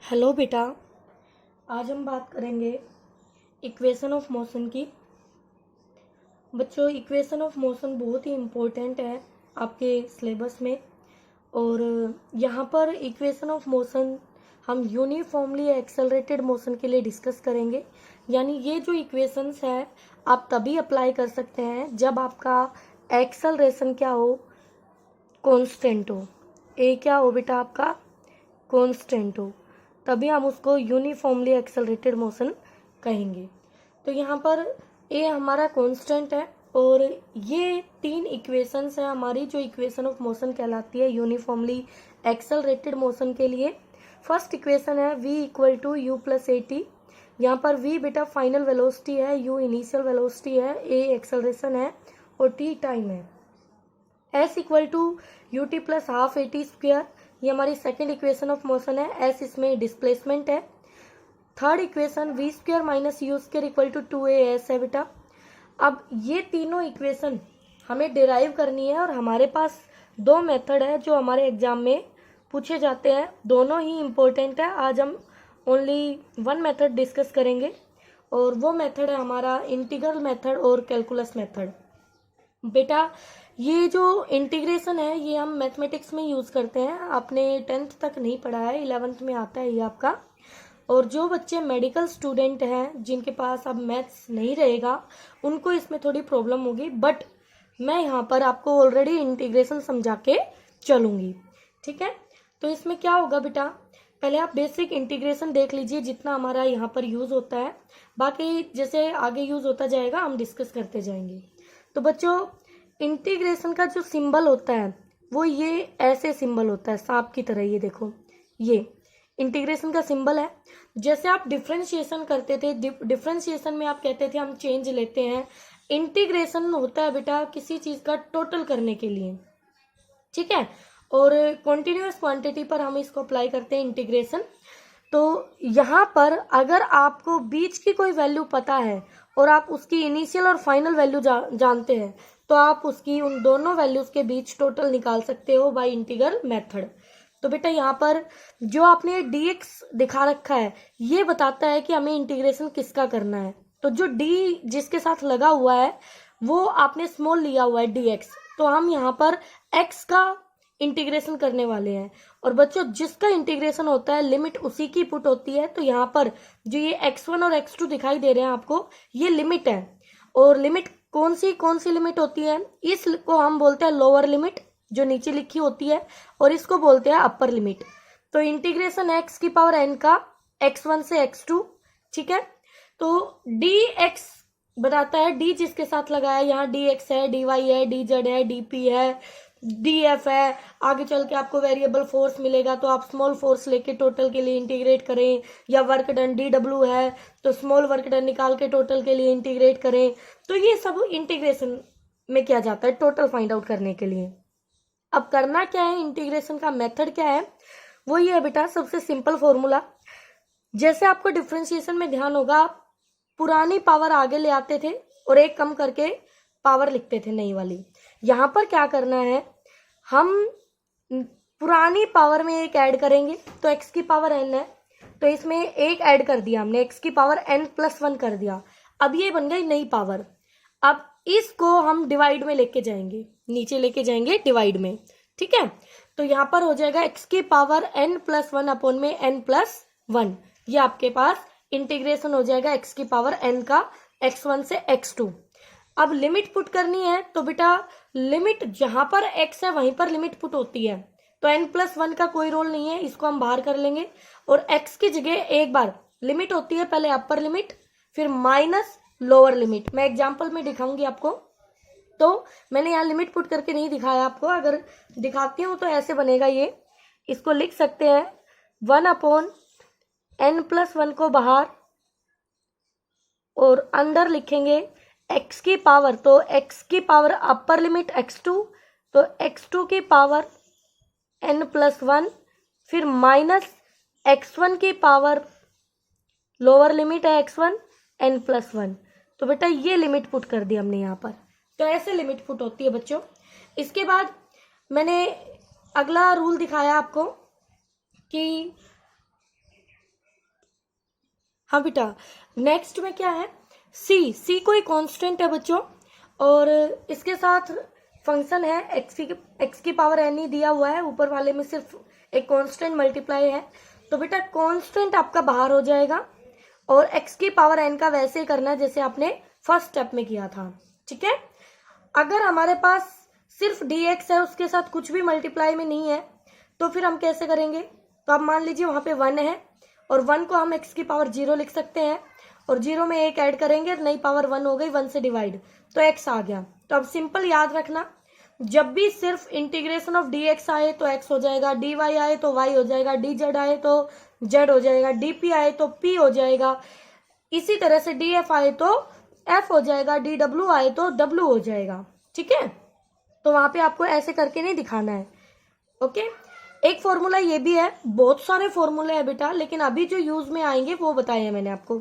Hello बेटा, आज हम बात करेंगे इक्वेशन ऑफ मोशन की। बच्चों, इक्वेशन ऑफ मोशन बहुत ही इम्पोर्टेंट है आपके सिलेबस में। और यहाँ पर इक्वेशन ऑफ मोशन हम यूनिफॉर्मली एक्सेलरेटेड मोशन के लिए डिस्कस करेंगे। यानी ये जो इक्वेशंस है आप तभी अप्लाई कर सकते हैं जब आपका एक्सेलरेशन क्या हो, कांस्टेंट हो। ए क्या हो बेटा, आपका कांस्टेंट हो, तभी हम उसको यूनिफॉर्मली एक्सेलरेटेड मोशन कहेंगे। तो यहाँ पर ए हमारा कांस्टेंट है और ये तीन इक्वेशंस है हमारी जो इक्वेशन ऑफ मोशन कहलाती है यूनिफॉर्मली एक्सेलरेटेड मोशन के लिए। फर्स्ट इक्वेशन है v equal to U plus A T. यहाँ पर v बेटा फाइनल वेलोसिटी है, u इनिशियल वेलोसिटी है, a एक्सेलरेशन है और t टाइम है। s equal to U T plus half A T square, ये हमारी सेकेंड इक्वेशन ऑफ मोशन है। s इसमें डिस्प्लेसमेंट है। Third equation v square minus U square equal to 2as है बेटा। अब ये तीनों इक्वेशन हमें डिराइव करनी है और हमारे पास दो मेथड है जो हमारे एग्जाम में पूछे जाते हैं। दोनों ही इम्पोर्टेंट है। आज हम ओनली वन मेथड डिस्कस करेंगे और वो मेथड है हमारा इंटीग्रल मेथड और कैलकुलस मेथड। बेटा ये जो इंटीग्रेशन है ये हम मैथमेटिक्स में यूज़ करते हैं। आपने 10th तक नहीं पढ़ा है, 11th में आता है ये आपका। और जो बच्चे मेडिकल स्टूडेंट हैं जिनके पास अब मैथ्स नहीं रहेगा उनको इसमें थोड़ी प्रॉब्लम होगी, बट मैं यहाँ पर आपको ऑलरेडी इंटीग्रेशन समझा के चलूँगी, ठीक है। तो इसमें क्या होगा बेटा, पहले आप बेसिक इंटीग्रेशन देख लीजिए जितना हमारा यहाँ पर यूज़ होता है, बाकी जैसे आगे यूज़ होता जाएगा हम डिस्कस करते जाएंगे। तो बच्चों, इंटीग्रेशन का जो सिंबल होता है वो ये ऐसे सिंबल होता है सांप की तरह। ये देखो, ये इंटीग्रेशन का सिंबल है। जैसे आप डिफरेंशिएशन करते थे, डिफरेंशिएशन में आप कहते थे हम चेंज लेते हैं। इंटीग्रेशन होता है बेटा किसी चीज का टोटल करने के लिए, ठीक है। और कॉन्टिन्यूअस क्वांटिटी पर हम इसको अप्लाई करते हैं इंटीग्रेशन। तो यहाँ पर अगर आपको बीच की कोई वैल्यू पता है और आप उसकी इनिशियल और फाइनल वैल्यू जानते हैं तो आप उसकी उन दोनों वैल्यूज के बीच टोटल निकाल सकते हो बाय इंटीग्रल मेथड। तो बेटा यहाँ पर जो आपने dx दिखा रखा है ये बताता है कि हमें इंटीग्रेशन किसका करना है। तो जो d जिसके साथ लगा हुआ है वो आपने स्मॉल लिया हुआ है dx, तो हम यहाँ पर x का इंटीग्रेशन करने वाले हैं। और बच्चों जिसका इंटीग्रेशन होता है लिमिट उसी की पुट होती है। तो यहाँ पर जो ये x1 और x2 दिखाई दे रहे हैं आपको, ये लिमिट है। और लिमिट कौन सी लिमिट होती है, इसको हम बोलते हैं लोअर लिमिट जो नीचे लिखी होती है, और इसको बोलते हैं अपर लिमिट। तो इंटीग्रेशन x की पावर n का x1 से x2, ठीक है। तो dx बताता है d जिसके साथ लगाया, यहाँ dx है, dy है, dz है, dp है, df है। आगे चल के आपको वेरिएबल फोर्स मिलेगा तो आप स्मॉल फोर्स लेके टोटल के लिए इंटीग्रेट करें, या वर्क डन dw है तो स्मॉल वर्क डन निकाल के टोटल के लिए इंटीग्रेट करें। तो ये सब इंटीग्रेशन में किया जाता है टोटल फाइंड आउट करने के लिए। अब करना क्या है, इंटीग्रेशन का मेथड क्या है, वो ये है बेटा सबसे सिंपल फॉर्मूला। जैसे आपको डिफरेंशिएशन में ध्यान होगा, पुरानी पावर आगे ले आते थे और एक कम करके पावर लिखते थे नई वाली। यहाँ पर क्या करना है, हम पुरानी पावर में एक ऐड करेंगे तो x की पावर n है, तो इसमें एक ऐड कर दिया हमने, x की पावर n+1 कर दिया। अब ये बन गई नई पावर। अब इसको हम डिवाइड में लेके जाएंगे, नीचे लेके जाएंगे डिवाइड में, ठीक है। तो यहाँ पर हो जाएगा x की पावर n+1 अपॉन में n+1। ये आपके पास इंटीग्रेशन हो जाएगा x की पावर n का x1 से x2। अब लिमिट पुट करनी है तो बेटा लिमिट जहां पर x है वहीं पर लिमिट पुट होती है, तो n+1 का कोई रोल नहीं है, इसको हम बाहर कर लेंगे। और x की जगह एक बार लिमिट होती है, पहले अपर लिमिट फिर माइनस लोअर लिमिट। मैं एग्जांपल में दिखाऊंगी आपको, तो मैंने यहाँ लिमिट पुट करके नहीं दिखाया आपको, अगर दिखाती हूँ तो ऐसे बनेगा। ये इसको लिख सकते हैं 1/n+1 को बाहर और अंदर लिखेंगे x की पावर, तो x की पावर अपर लिमिट x2, तो x2 की पावर n+1 फिर माइनस x1 की पावर लोअर लिमिट है x1 n+1। तो बेटा ये लिमिट पुट कर दी हमने यहाँ पर। तो ऐसे लिमिट पुट होती है बच्चों। इसके बाद मैंने अगला रूल दिखाया आपको कि हाँ बेटा, नेक्स्ट में क्या है, सी कोई कांस्टेंट है बच्चों, और इसके साथ फंक्शन है एक्स की पावर एन ही दिया हुआ है, ऊपर वाले में सिर्फ एक कांस्टेंट मल्टीप्लाई है। तो बेटा कांस्टेंट आपका बाहर हो जाएगा, और एक्स की पावर एन का वैसे ही करना है जैसे आपने फर्स्ट स्टेप में किया था, ठीक है। अगर हमारे पास सिर्फ dx है, उसके साथ कुछ भी मल्टीप्लाई में नहीं है, तो फिर हम कैसे करेंगे। तो आप मान लीजिए वहां पे 1 है, और 1 को हम x की पावर 0 लिख सकते हैं, और 0 में 1 ऐड करेंगे, नई पावर 1 हो गई, 1 से डिवाइड, तो x आ गया। तो अब सिंपल याद रखना, जब भी सिर्फ इंटीग्रेशन ऑफ dx आए तो x हो जाएगा, dy आए तो y हो जाएगा, dz आए तो z हो जाएगा, dp आए तो p हो जाएगा, इसी तरह से df आए तो f हो जाएगा, dw आए तो w हो जाएगा, ठीक है। तो वहां पे आपको ऐसे करके नहीं दिखाना है, ओके। एक फॉर्मूला ये भी है, बहुत सारे फॉर्मूले हैं बेटा, लेकिन अभी जो यूज में आएंगे वो बताए हैं मैंने आपको।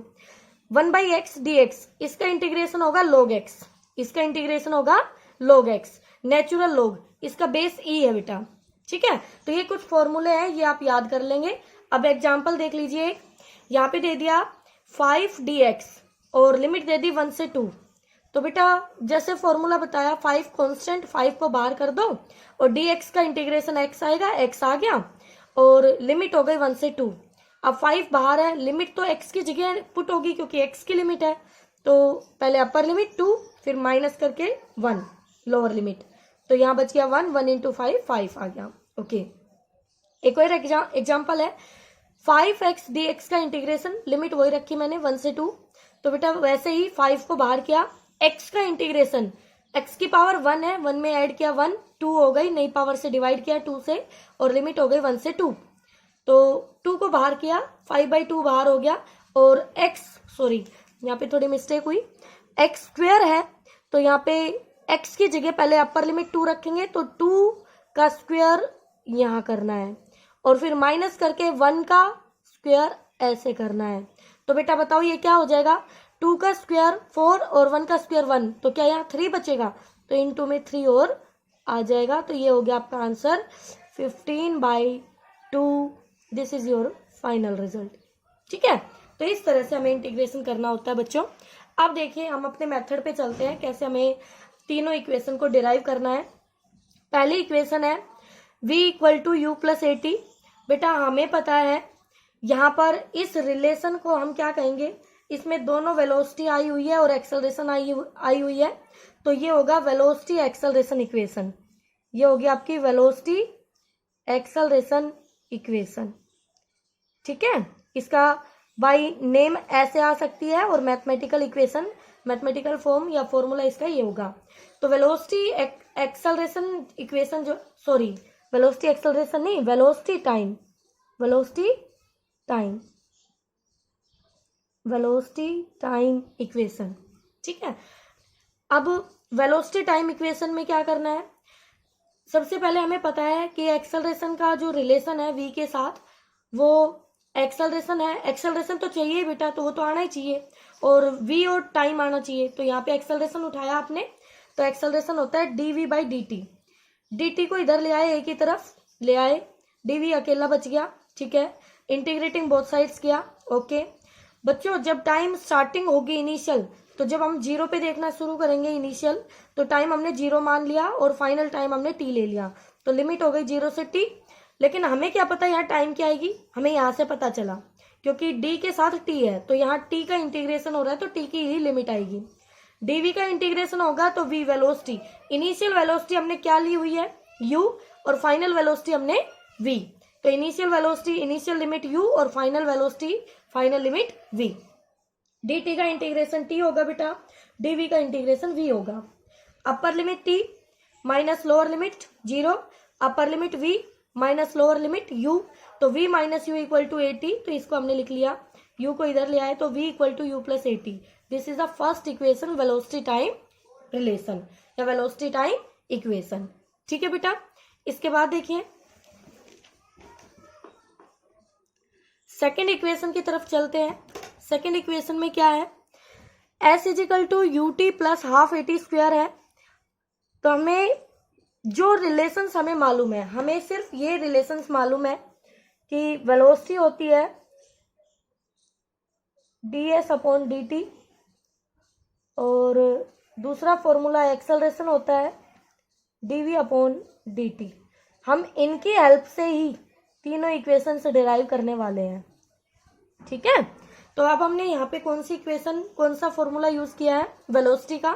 1/x dx, इसका इंटीग्रेशन होगा log x, इसका इंटीग्रेशन होगा log x, नेचुरल log, इसका बेस e है बेटा, ठीक है। तो ये कुछ फॉर्मूले हैं, ये आप याद कर लेंगे। अब एग्जाम्पल देख लीजिए, यहाँ पे दे दिया 5 dx और लिमिट दे दी 1 से 2। तो बेटा जैसे फॉर्मूला बताया, 5 कांस्टेंट, 5 को बाहर कर दो, और dx का इंटीग्रेशन x आएगा, x आ गया, और लिमिट हो गई 1 से 2। अब 5 बाहर है, लिमिट तो x की जगह पुट होगी क्योंकि x की लिमिट है, तो पहले अपर लिमिट 2, फिर माइनस करके 1 लोअर लिमिट, तो यहाँ बच गया 1, 1 इंटू 5 आ गया, ओके। एक और एग्जाम्पल है, 5x dx का इंटीग्रेशन, लिमिट वही रखी मैंने 1 से 2। तो बेटा वैसे ही 5 को बाहर किया, x का इंटीग्रेशन, x की पावर 1 है, 1 में ऐड किया 1, 2 हो गई, नई पावर से डिवाइड किया 2 से, और लिमिट हो गई 1 से 2। तो 2 को बाहर किया, 5/2 बाहर हो गया, और यहाँ पे थोड़ी मिस्टेक हुई, x स्क्वायर है, तो यहाँ पे x की जगह पहले अपर लिमिट 2 रखेंगे, तो 2 का स्क्वायर यहाँ करना है, और फिर माइनस करके 1 का स्क्वायर ऐसे करना है। तो बेटा बताओ ये क्या हो जाएगा, 2 का स्क्वायर 4 और 1 का स्क्वायर 1, तो क्या यहाँ 3 बचेगा, तो इनटू में 3 और आ जाएगा। तो ये हो गया आपका answer 15/2, this is your final result, ठीक है। तो इस तरह से हमें इंटीग्रेशन करना होता है बच्चों। अब देखिए हम अपने मेथड पे चलते हैं, कैसे हमें तीनों इक्वेशन को डिराइव करना है। पहली इक्वेशन है v equal to U plus A T. बेटा हमें पता है यहाँ पर इस रिलेशन को हम क्या कहेंगे, इसमें दोनों वेलोसिटी आई हुई है और एक्सेलरेशन आई हुई है, तो ये होगा वेलोसिटी एक्सेलरेशन इक्वेशन, ये होगी आपकी वेलोसिटी एक्सेलरेशन इक्वेशन, ठीक है। इसका बाय नेम ऐसे आ सकती है, और मैथमेटिकल इक्वेशन, मैथमेटिकल फॉर्म या फॉर्मूला इसका ये होगा। तो वेलोसिटी एक्सेलरेशन इक्वेशन जो, सॉरी वेलोसिटी एक्सेलरेशन नहीं, वेलोसिटी टाइम इक्वेशन, ठीक है। अब वेलोसिटी टाइम इक्वेशन में क्या करना है, सबसे पहले हमें पता है कि एक्सेलरेशन का जो रिलेशन है v के साथ, वो एक्सेलरेशन है, एक्सेलरेशन तो चाहिए बेटा, तो वो तो आना ही चाहिए, और v और टाइम आना चाहिए। तो यहाँ पे एक्सेलरेशन उठाया आपने, तो एक्सेलरेशन होता है dv/dt, dt को इधर ले आए, एक ही तरफ ले आए, dv अकेला बच गया, ठीक है। इंटीग्रेटिंग बोथ साइड्स किया, ओके। बच्चों जब टाइम स्टार्टिंग होगी इनिशियल, तो जब हम 0 पे देखना शुरू करेंगे इनिशियल, तो टाइम हमने 0 मान लिया और फाइनल टाइम हमने t ले लिया, तो लिमिट हो गई 0 से t। लेकिन हमें क्या पता यहाँ टाइम क्या आएगी, हमें यहाँ से पता चला, क्योंकि d के साथ t है, तो यहाँ t का इंटीग्रेशन हो रहा है, तो t की ही लिमिट आएगी। dv का इंटीग्रेशन होगा तो v वेलोसिटी, इनिशियल वेलोसिटी हमने क्या ली हुई है u, और फाइनल वेलोसिटी हमने v, तो initial velocity initial limit u और final velocity final limit v। dt का इंटीग्रेशन t होगा बेटा, dv का इंटीग्रेशन v होगा। Upper limit t minus lower limit 0, upper limit v minus lower limit u, तो v minus U equal to 80, तो इसको हमने लिख लिया, u को इधर ले आए, तो v equal to U plus 80। This is the first equation, velocity time relation या वेलोसिटी टाइम इक्वेशन, ठीक है बेटा। इसके बाद देखिए सेकेंड इक्वेशन की तरफ चलते हैं। सेकेंड इक्वेशन में क्या है, s equal to U T plus half A T square है। तो हमें जो रिलेशंस हमें मालूम है, हमें सिर्फ ये रिलेशंस मालूम है कि वेलोसिटी होती है ds अपॉन dt, और दूसरा फॉर्मूला एक्सेलरेशन होता है dv अपॉन dt। हम इनकी हेल्प से ही तीनों इक्वेशन से डिराइव करने वाले हैं, ठीक है। तो अब हमने यहाँ पे कौन सी इक्वेशन, कौन सा फॉर्मूला यूज किया है, वेलोसिटी का।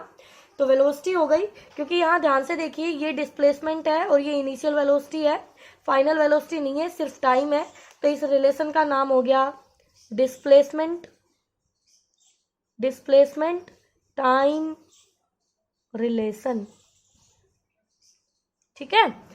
तो वेलोसिटी हो गई, क्योंकि यहाँ ध्यान से देखिए ये डिस्प्लेसमेंट है और ये इनिशियल वेलोसिटी है, फाइनल वेलोसिटी नहीं है, सिर्फ टाइम है। तो इस रिलेशन का नाम हो गया डिस्प्लेसमेंट टाइम रिलेशन, ठीक है।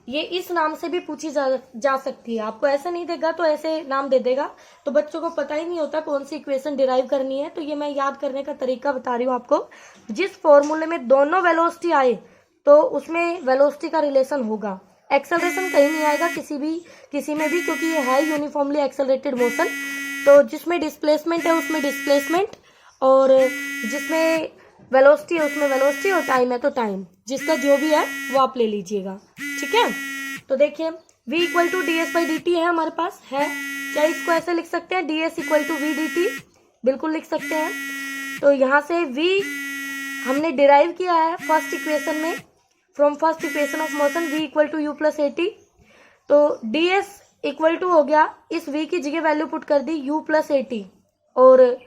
ये इस नाम से भी पूछी जा सकती है, आपको ऐसे नहीं देगा तो ऐसे नाम दे देगा, तो बच्चों को पता ही नहीं होता कौन सी इक्वेशन डिराइव करनी है। तो ये मैं याद करने का तरीका बता रही हूँ आपको। जिस फॉर्मूले में दोनों वेलोसिटी आए तो उसमें वेलोसिटी का रिलेशन होगा, एक्सेलरेशन कहीं नहीं आएगा किसी में भी, क्योंकि ये है यूनिफॉर्मली एक्सेलरेटेड मोशन। तो जिसमें डिस्प्लेसमेंट है उसमें डिस्प्लेसमेंट, और जिसमें वेलोसिटी है उसमें वेलोसिटी, और टाइम है तो टाइम, जिसका जो भी है वो आप ले लीजिएगा, ठीक है। तो देखिए v equal to D S by D T है हमारे पास, है क्या, इसको ऐसे लिख सकते हैं ds equal to V D T, बिल्कुल लिख सकते हैं। तो यहाँ से v हमने डिराइव किया है फर्स्ट इक्वेशन में, from first equation of motion v equal to U plus A T. तो ds इक्वल टू हो गया, इस v की जगह वैल्यू पुट कर दी u प्लस ए टी, और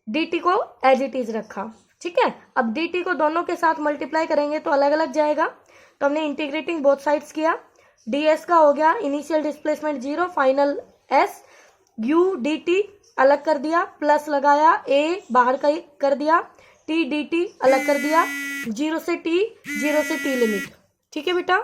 dt को एज इट इज रखा, ठीक है। अब dt को दोनों के साथ मल्टीप्लाई करेंगे तो अलग अलग जाएगा, तो हमने इंटीग्रेटिंग बोथ साइड्स किया। ds का हो गया initial displacement 0, final s, u dt अलग कर दिया, प्लस लगाया, a बाहर का कर दिया, t dt अलग कर दिया, 0 से t लिमिट, ठीक है बेटा।